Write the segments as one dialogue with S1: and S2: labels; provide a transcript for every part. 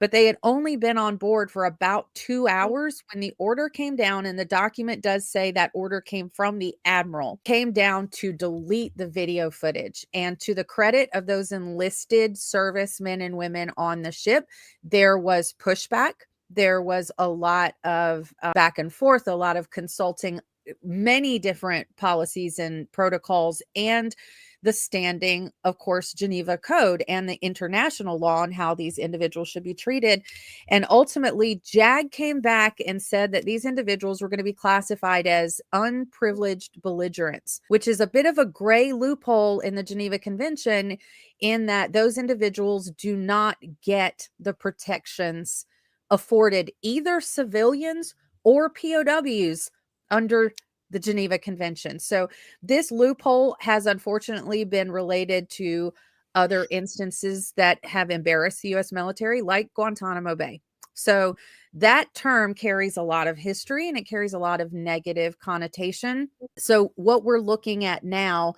S1: but they had only been on board for about 2 hours when the order came down, and the document does say that order came from the admiral, came down to delete the video footage. And to the credit of those enlisted servicemen and women on the ship, there was pushback. There was a lot of back and forth, a lot of consulting many different policies and protocols, and the standing, of course, Geneva Code and the international law on how these individuals should be treated. And ultimately, JAG came back and said that these individuals were going to be classified as unprivileged belligerents, which is a bit of a gray loophole in the Geneva Convention, in that those individuals do not get the protections afforded either civilians or POWs under the Geneva Convention. So this loophole has unfortunately been related to other instances that have embarrassed the U.S. military, like Guantanamo Bay. So that term carries a lot of history and it carries a lot of negative connotation. So what we're looking at now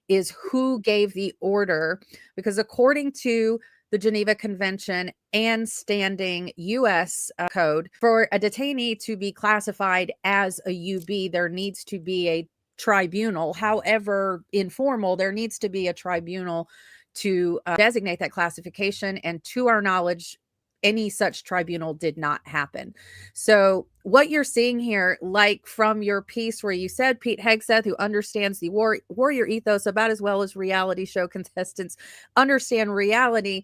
S1: is who gave the order, because according to the Geneva Convention and standing U.S. code, for a detainee to be classified as a UB, there needs to be a tribunal. However informal, there needs to be a tribunal to designate that classification. And to our knowledge, any such tribunal did not happen. So what you're seeing here, like from your piece where you said Pete Hegseth, who understands the warrior ethos about as well as reality show contestants understand reality,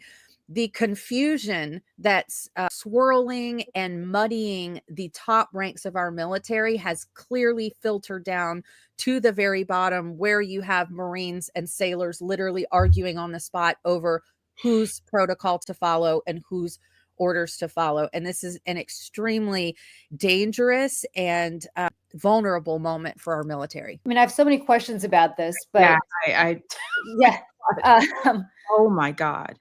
S1: the confusion that's swirling and muddying the top ranks of our military has clearly filtered down to the very bottom, where you have Marines and sailors literally arguing on the spot over whose protocol to follow and whose orders to follow. And this is an extremely dangerous and vulnerable moment for our military.
S2: I mean, I have so many questions about this, but
S3: yeah,
S2: yeah.
S3: Oh my God.